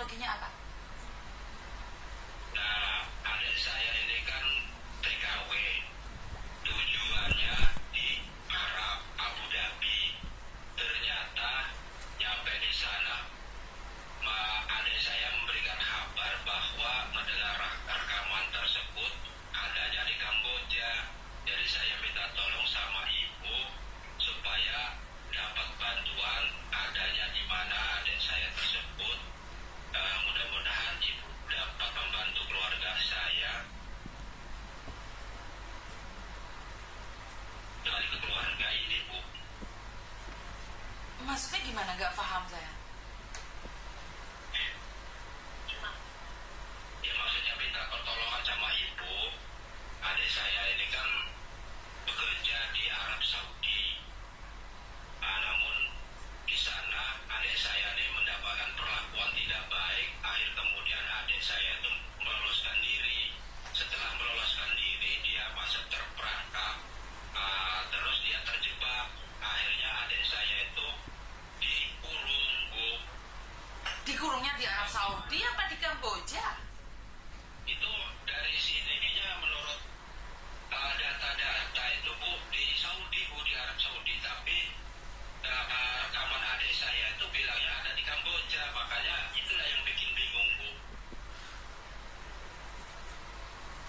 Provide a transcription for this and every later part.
kronologinya apa? Nah, adik saya ini kan TKW, tujuannya di Arab, Abu Dhabi. Ternyata nyampe di sana, adik saya memberikan kabar bahwa mendengar rekaman tersebut adanya di Kamboja. Jadi saya minta tolong sama ibu supaya dapat bantuan adanya di mana adik saya tersebut. Mudah-mudahan ibu dapat membantu keluarga saya dari keluarga ini, Bu. Maksudnya gimana? Gak paham saya. Ya maksudnya minta pertolongan sama ibu. Adik saya ini kan bekerja di Arab Saudi. Namun di sana adik saya ini mendapatkan perlakuan tidak baik. Akhir kemudian adik saya itu meloloskan diri. Setelah meloloskan diri, dia masuk terperangkap. Terus dia terjebak. Akhirnya adik saya itu dikurung, Bu. Dikurungnya di Arab Saudi apa di Kamboja? Itu dari sininya menurut data-data itu, Bu, di Saudi, Bu, di Arab Saudi. Tapi rekaman adik saya itu bilangnya ada di Kamboja. Makanya itulah yang bikin bingung, Bu.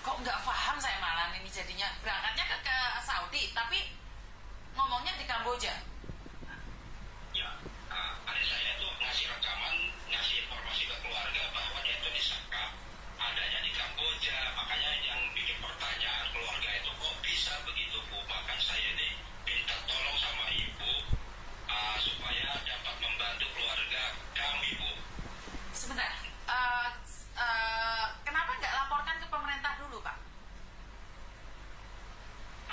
Kok nggak paham saya malam ini jadinya. Berangkatnya ke Saudi tapi ngomongnya di Kamboja. Ya, adik saya itu ngasih rekaman, ngasih informasi ke keluarga bahwa dia itu disekap adanya di Kamboja. Makanya yang bikin pertanyaan keluarga itu kok bisa begitu, Bu. Bahkan saya ini minta tolong sama ibu supaya dapat membantu keluarga kami, Bu. Sebentar. Kenapa nggak laporkan ke pemerintah dulu, Pak?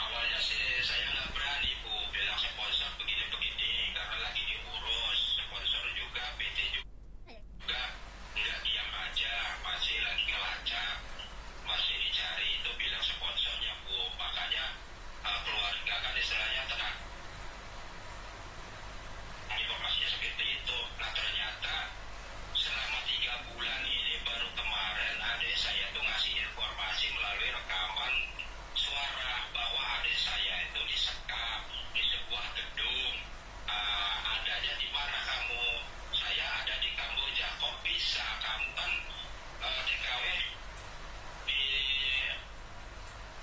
Awalnya sih saya nggak berani, Bu, bilang sponsor begini-begini karena lagi diurus. Sponsor juga, PT juga nggak diam aja, masih lagi ngelacak, masih dicari. Itu bilang sponsornya, Bu. Makanya keluarga kan istilahnya tenang. Informasinya seperti itu. Nah ternyata selama 3 bulan ini baru kemarin adik saya tuh ngasih informasi melalui rekaman suara bahwa adik saya itu disekap di sebuah gedung. Adanya di mana kamu? Saya ada di Kamboja. Kok bisa? Kamu kan TKW di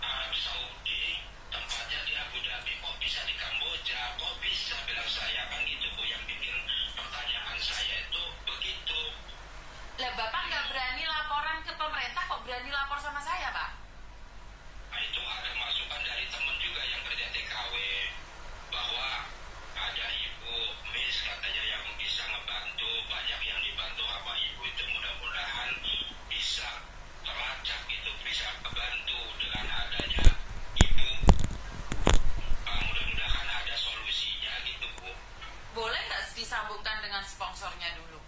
Arab Saudi, tempatnya di Abu Dhabi. Kok bisa di Kamboja? Kok bisa? Bilang saya kan gitu, Bu. Yang bikin pertanyaan saya itu begitu. Lah Bapak nggak berani laporan ke pemerintah, kok berani lapor sama saya, Pak? Nah, itu ada masukan dari teman juga yang kerja TKW bahwa ada Ibu Miss katanya yang bisa ngebantu. Banyak yang dibantu sama Ibu itu, mudah-mudahan bisa terlacak gitu, bisa kebantu dengan adanya Ibu. Mudah-mudahan ada solusinya gitu, Bu. Boleh nggak disambungkan dengan sponsornya dulu?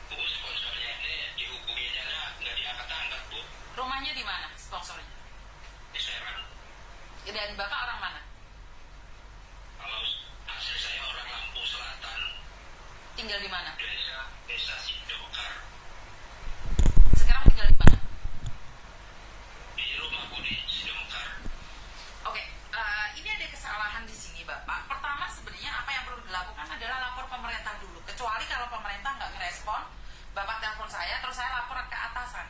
Bu, sponsornya ini dihubunginya nggak diangkat-angkat, Bu. Rumahnya di mana sponsornya? Di Serang. Dan Bapak orang mana? Kalau asli saya orang Lampung Selatan, Tinggal di mana? desa Sidokar. Sekarang tinggal di mana? Di rumah, Bu, di Sidokar. Oke, ini ada kesalahan di sini, Bapak. Pertama, sebenarnya apa yang perlu dilakukan adalah lapor pemerintah dulu. Kecuali kalau pemerintah nggak ngerespon, Bapak telepon saya, terus saya lapor ke atasan.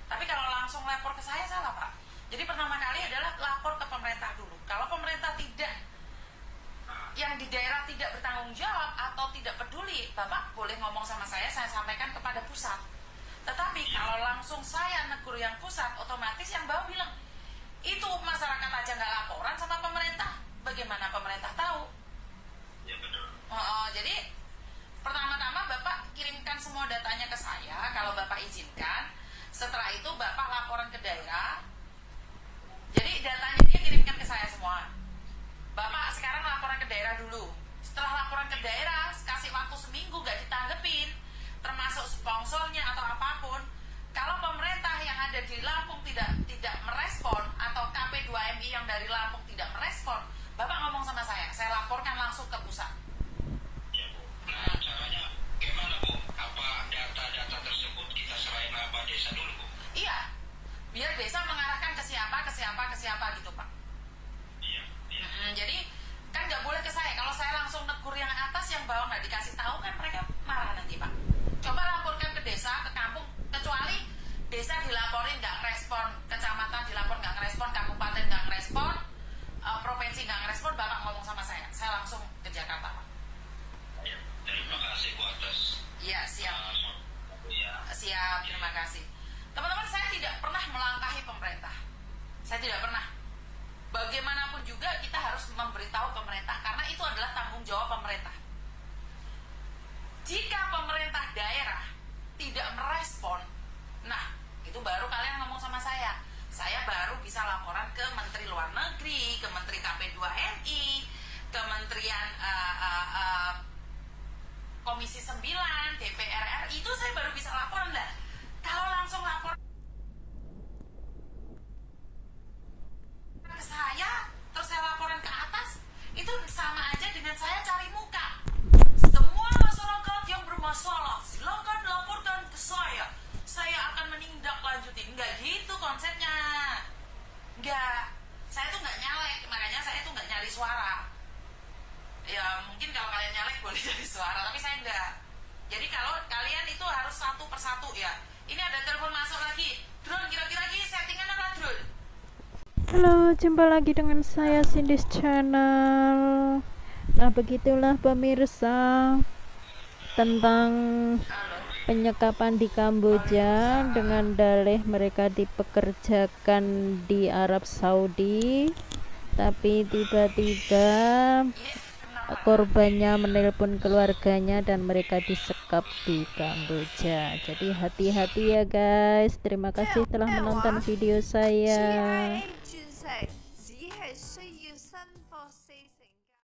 Tapi kalau langsung lapor ke saya, salah, Pak. Jadi pertama kali adalah lapor ke pemerintah dulu. Kalau pemerintah tidak, yang di daerah tidak bertanggung jawab atau tidak peduli, Bapak boleh ngomong sama saya sampaikan kepada pusat. Tetapi kalau langsung saya negur yang pusat, otomatis yang bawah bilang, itu masyarakat aja nggak laporan sama pemerintah, bagaimana pemerintah tahu? Ya betul. Jadi pertama-tama Bapak kirimkan semua datanya ke saya kalau Bapak izinkan. Setelah itu Bapak laporan ke daerah. Jadi datanya dia kirimkan ke saya semua. Bapak sekarang laporan ke daerah dulu. Setelah laporan ke daerah, kasih waktu seminggu gak ditanggepin, termasuk sponsornya atau apapun. Kalau pemerintah yang ada di Lampung tidak merespon, atau KP2MI yang dari Lampung tidak merespon, Bapak ngomong sama saya laporkan langsung ke pusat. Ya, Bu. Nah, caranya gimana, Bu? Apa siapa gitu Pak. Iya, iya. Jadi kan nggak boleh ke saya. Kalau saya langsung negur yang atas, yang bawah nggak dikasih tahu kan mereka marah nanti Pak. Coba laporkan ke desa, ke kampung, kecuali desa dilaporin nggak respon, kecamatan dilapor nggak ngerespon, kabupaten nggak ngerespon, provinsi nggak ngerespon, Bapak ngomong sama saya langsung ke Jakarta Pak. Iya. Terima kasih Bu atas Iya siap. ya. Siap, terima kasih. Teman-teman, saya tidak pernah melangkahi pemerintah. Saya tidak pernah. Bagaimanapun juga kita harus memberitahu pemerintah karena itu adalah tanggung jawab pemerintah. Jika pemerintah daerah tidak merespon, nah itu baru kalian ngomong sama saya. Saya baru bisa laporan ke Menteri Luar Negeri, ke Menteri KP2MI, Kementerian Komisi 9, DPR RI, itu saya baru bisa laporan. Nah, kalau langsung lapor ke saya, terus saya laporan ke atas, itu sama aja dengan saya cari muka. Semua masyarakat yang bermasalah silakan laporkan ke saya akan menindaklanjuti. Enggak gitu konsepnya. Enggak, saya tuh nggak nyalek, makanya saya tuh nggak nyari suara. Ya mungkin kalau kalian nyalek boleh jadi suara, tapi saya enggak. Jadi kalau kalian itu harus satu persatu ya. Ini ada telepon masuk lagi. Drone, kira-kira lagi settingan apa drone? Halo, jumpa lagi dengan saya Cindy's Channel. Nah, begitulah pemirsa tentang penyekapan di Kamboja dengan dalih mereka dipekerjakan di Arab Saudi, tapi tiba-tiba korbannya menelpon keluarganya dan mereka disekap di Kamboja. Jadi hati-hati ya guys. Terima kasih telah menonton video saya.